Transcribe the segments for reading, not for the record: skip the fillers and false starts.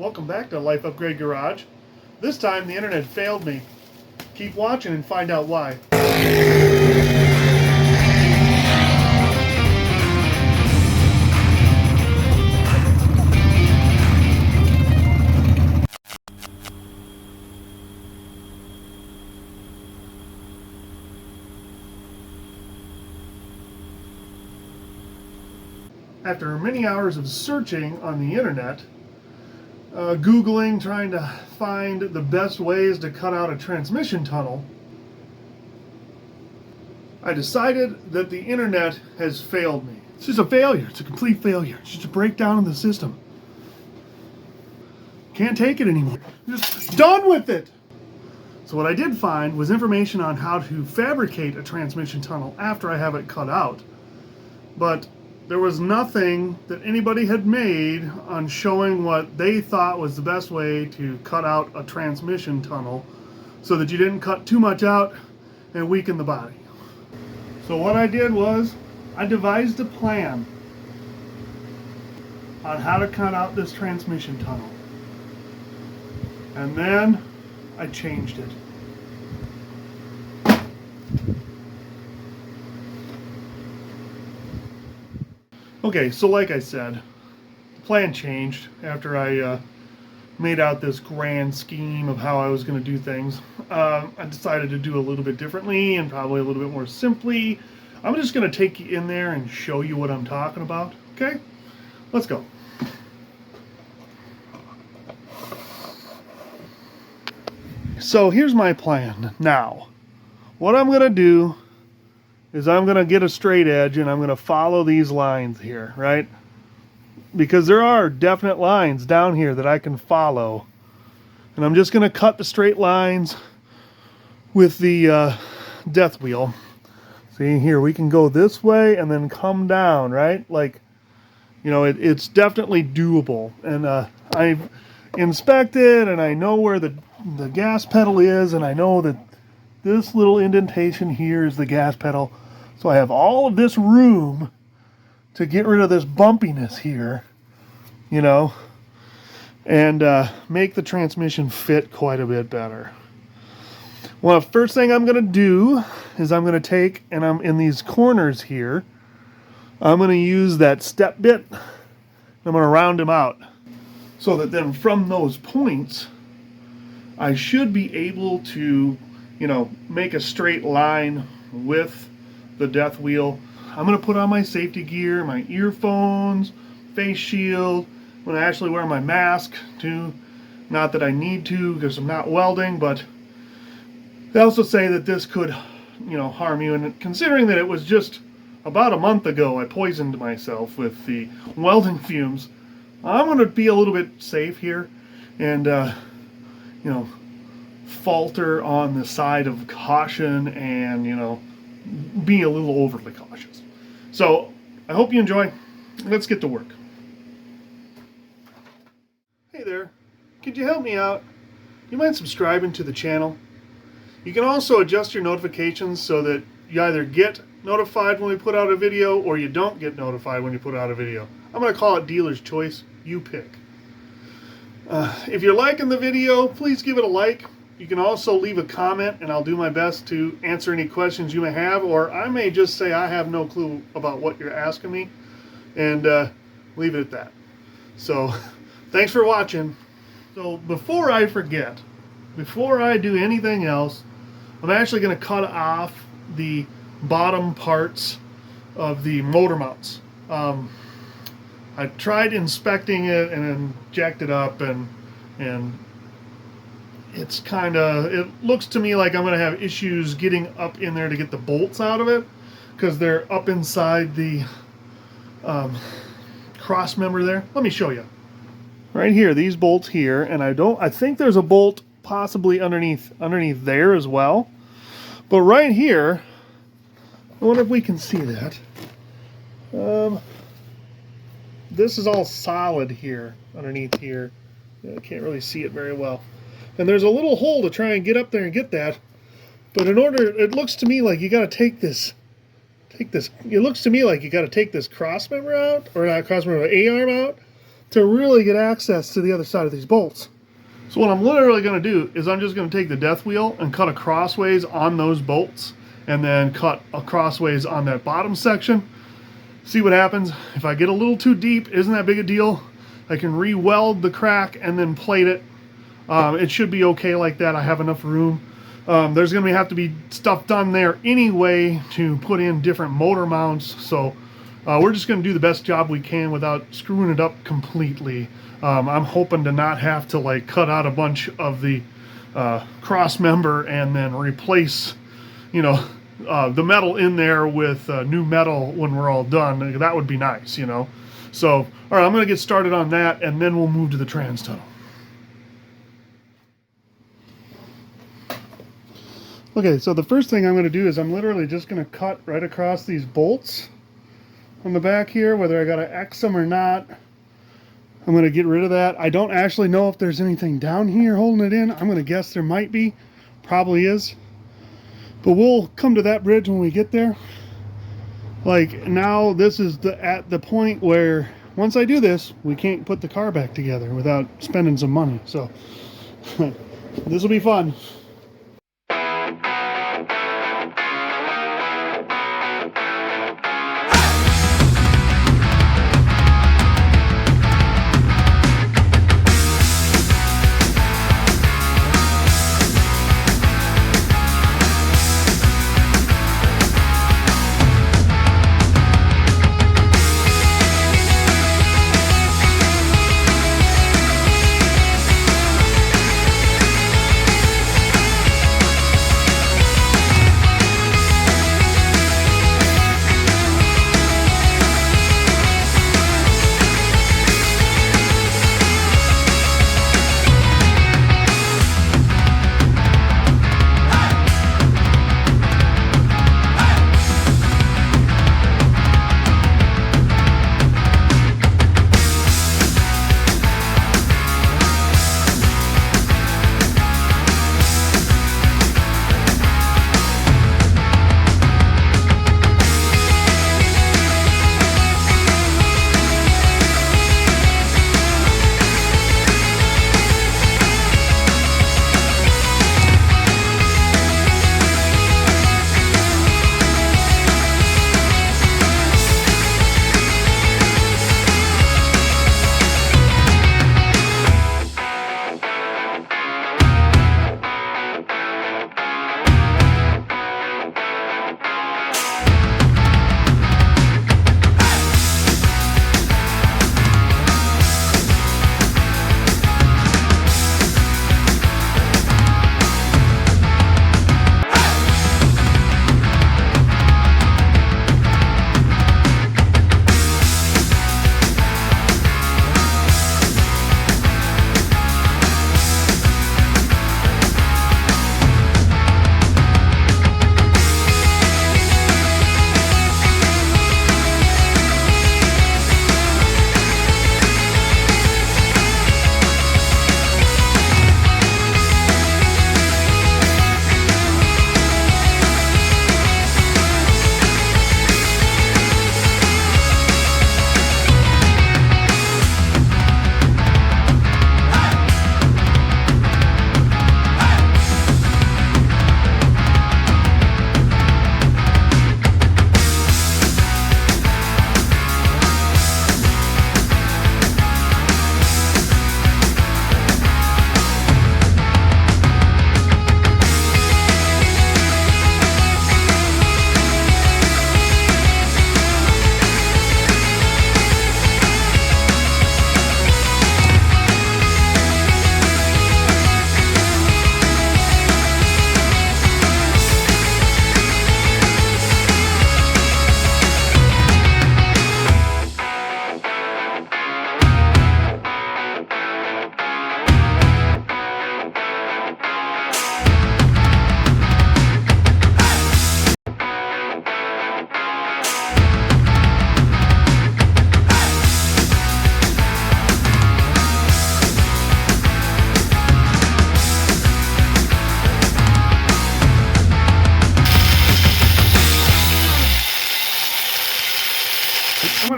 Welcome back to Life Upgrade Garage. This time the internet failed me. Keep watching and find out why. After many hours of searching on the internet, Googling, trying to find the best ways to cut out a transmission tunnel, I decided that the internet has failed me. It's just a failure. It's a complete failure. It's just a breakdown in the system. Can't take it anymore. Just done with it. So what I did find was information on how to fabricate a transmission tunnel after I have it cut out. But there was nothing that anybody had made on showing what they thought was the best way to cut out a transmission tunnel so that you didn't cut too much out and weaken the body. So what I did was I devised a plan on how to cut out this transmission tunnel. And then I changed it. Okay, so like I said, the plan changed after I made out this grand scheme of how I was going to do things. I decided to do a little bit differently and probably a little bit more simply. I'm just going to take you in there and show you what I'm talking about. Okay, let's go. So here's my plan. Now, what I'm going to do is I'm going to get a straight edge and I'm going to follow these lines here, right? Because there are definite lines down here that I can follow. And I'm just going to cut the straight lines with the death wheel. See here, we can go this way and then come down, right? Like, you know, it's definitely doable. And I've inspected and I know where the gas pedal is, and I know that this little indentation here is the gas pedal. So I have all of this room to get rid of this bumpiness here, you know, and make the transmission fit quite a bit better. Well, the first thing I'm going to do is I'm going to take, and I'm in these corners here, I'm going to use that step bit. I'm going to round them out so that then from those points, I should be able to, you know, make a straight line with the death wheel. I'm going to put on my safety gear, my earphones, face shield. I'm going to actually wear my mask too. Not that I need to because I'm not welding, but they also say that this could, you know, harm you. And considering that it was just about a month ago I poisoned myself with the welding fumes, I'm going to be a little bit safe here and, you know, falter on the side of caution and, you know, be a little overly cautious. So I hope you enjoy. Let's get to work. Hey there, could you help me out? You mind subscribing to the channel? You can also adjust your notifications so that you either get notified when we put out a video or you don't get notified when you put out a video. I'm going to call it dealer's choice. You pick. If you're liking the video, please give it a like. You can also leave a comment and I'll do my best to answer any questions you may have, or I may just say I have no clue about what you're asking me and leave it at that. So thanks for watching. So before I forget, before I do anything else, I'm actually going to cut off the bottom parts of the motor mounts. I tried inspecting it and then jacked it up and it's kind of, it looks to me like I'm going to have issues getting up in there to get the bolts out of it because they're up inside the cross member there. Let me show you. Right here, these bolts here, and I think there's a bolt possibly underneath there as well. But right here, I wonder if we can see that. This is all solid here, underneath here. I can't really see it very well. And there's a little hole to try and get up there and get that. But in order, it looks to me like you got to take this, it looks to me like you got to take this cross member out, or not cross member, A-arm out, to really get access to the other side of these bolts. So what I'm literally going to do is I'm just going to take the death wheel and cut a crossways on those bolts, and then cut a crossways on that bottom section. See what happens. If I get a little too deep, isn't that big a deal. I can re-weld the crack and then plate it. It should be okay like that. I have enough room. There's going to have to be stuff done there anyway to put in different motor mounts. So we're just going to do the best job we can without screwing it up completely. I'm hoping to not have to like cut out a bunch of the cross member and then replace, you know, the metal in there with new metal when we're all done. That would be nice, you know. So, all right, I'm going to get started on that, and then we'll move to the trans tunnel. Okay, so the first thing I'm going to do is I'm literally just going to cut right across these bolts on the back here, whether I got to X them or not. I'm going to get rid of that. I don't actually know if there's anything down here holding it in. I'm going to guess there might be. Probably is. But we'll come to that bridge when we get there. Like, now this is at the point where once I do this, we can't put the car back together without spending some money. So this will be fun.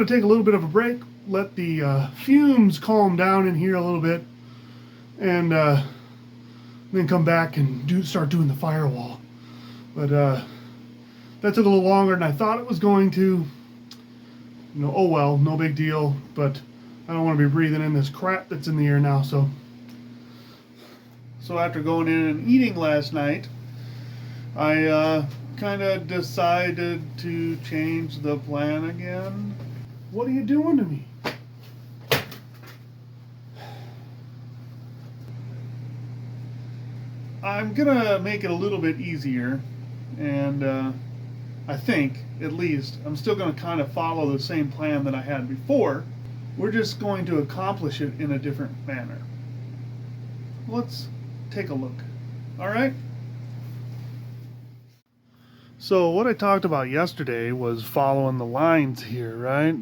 to take a little bit of a break, let the fumes calm down in here a little bit, and then come back and start doing the firewall. But that took a little longer than I thought it was going to. Oh well, no big deal, but I don't want to be breathing in this crap that's in the air now. So after going in and eating last night, I kind of decided to change the plan again. What are you doing to me? I'm gonna make it a little bit easier, and I think, at least, I'm still going to kind of follow the same plan that I had before. We're just going to accomplish it in a different manner. Let's take a look. All right? So what I talked about yesterday was following the lines here, right?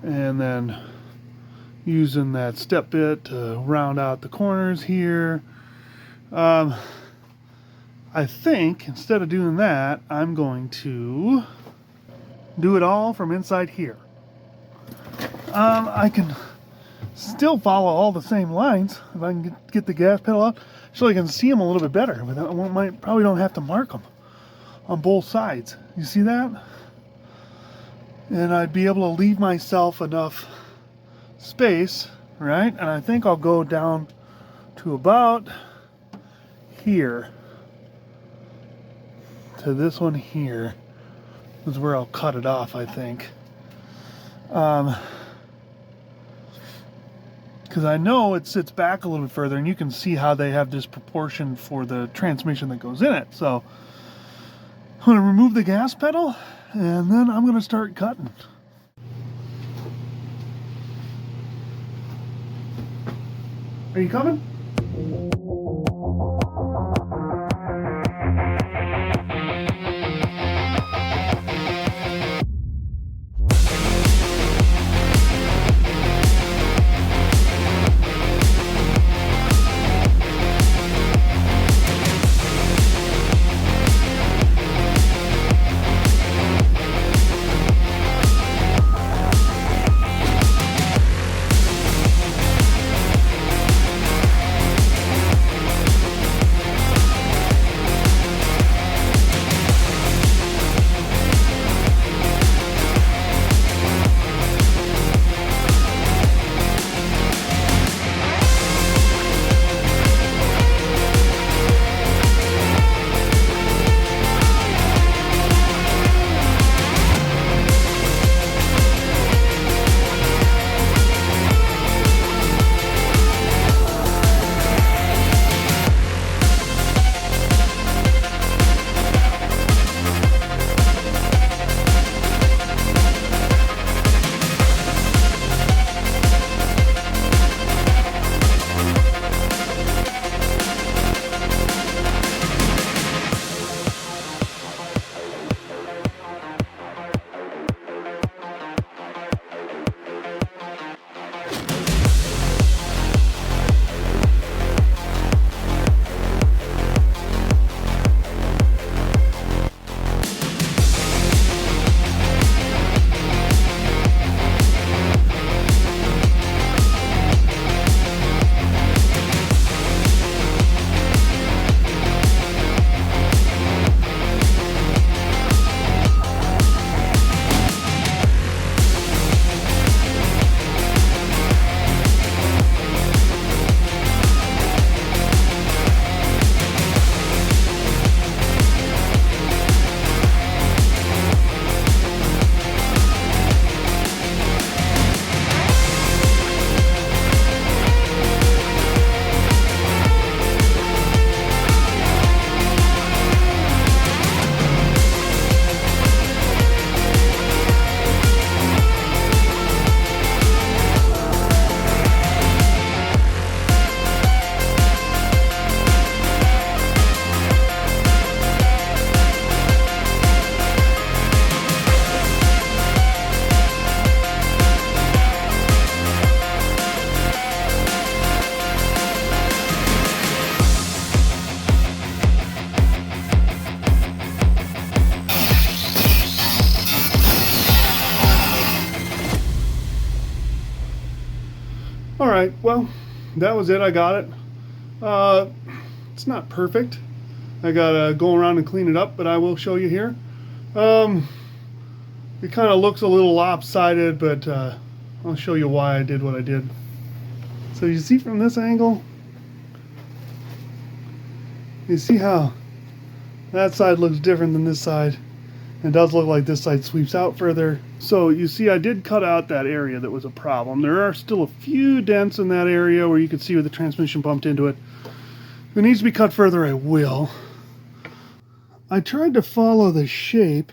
And then using that step bit to round out the corners here. I think instead of doing that, I'm going to do it all from inside here. I can still follow all the same lines if I can get the gas pedal out, so I can see them a little bit better. But I probably don't have to mark them on both sides. You see that? And I'd be able to leave myself enough space, right? And I think I'll go down to about here. To this one here is where I'll cut it off, I think. Because I know it sits back a little bit further, and you can see how they have this proportion for the transmission that goes in it. So I'm going to remove the gas pedal, and then I'm going to start cutting. Are you coming? right, well, that was it. I got it. It's not perfect. I gotta go around and clean it up, but I will show you here. It kind of looks a little lopsided, but I'll show you why I did what I did. So you see from this angle, you see how that side looks different than this side. It does look like this side sweeps out further. So you see I did cut out that area that was a problem. There are still a few dents in that area where you can see where the transmission bumped into it. If it needs to be cut further, I will. I tried to follow the shape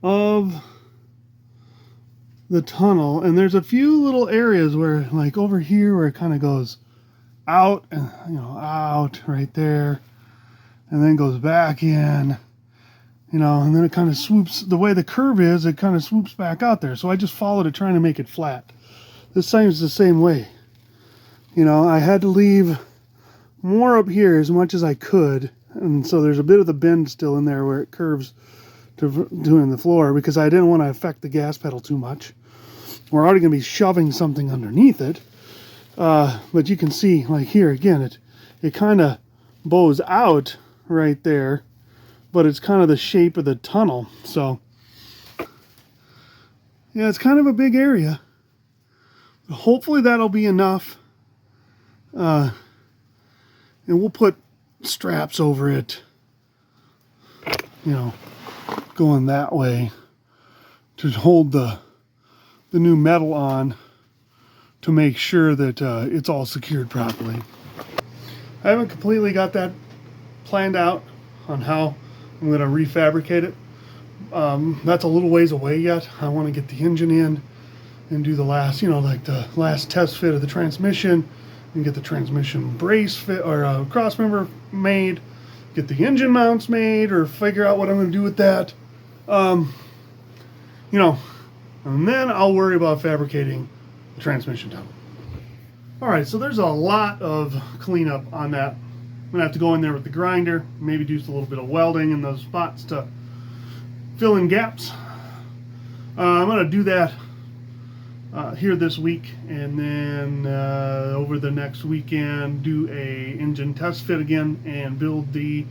of the tunnel, and there's a few little areas where, like over here, where it kind of goes out and out right there, and then goes back in, and then it kind of swoops. The way the curve is, it kind of swoops back out there. So I just followed it, trying to make it flat. This side's the same way. I had to leave more up here as much as I could, and so there's a bit of the bend still in there where it curves to doing the floor, because I didn't want to affect the gas pedal too much. We're already going to be shoving something underneath it, but you can see, like here again, it kind of bows out right there, but it's kind of the shape of the tunnel. So yeah, it's kind of a big area. Hopefully that'll be enough, and we'll put straps over it, going that way to hold the new metal on, to make sure that it's all secured properly. I haven't completely got that planned out on how I'm going to refabricate it. That's a little ways away yet. I want to get the engine in and do the last, like the last test fit of the transmission, and get the transmission brace fit or cross member made, get the engine mounts made, or figure out what I'm going to do with that. And then I'll worry about fabricating the transmission tunnel. All right, so there's a lot of cleanup on that. I'm gonna have to go in there with the grinder, maybe do a little bit of welding in those spots to fill in gaps. I'm gonna do that here this week, and then over the next weekend do a engine test fit again and build the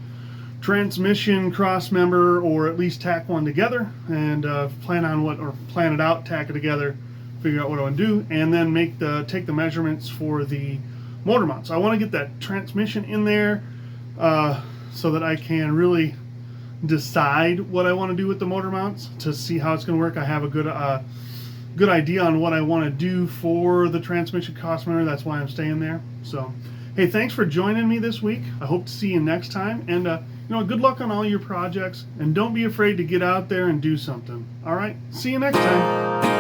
transmission cross member, or at least tack one together, and plan it out, tack it together, figure out what I want to do, and then take the measurements for the motor mount. So I want to get that transmission in there so that I can really decide what I want to do with the motor mounts, to see how it's going to work. I have a good idea on what I want to do for the transmission cross member. That's why I'm staying there. So hey, thanks for joining me this week. I hope to see you next time, and good luck on all your projects, and don't be afraid to get out there and do something. All right, see you next time.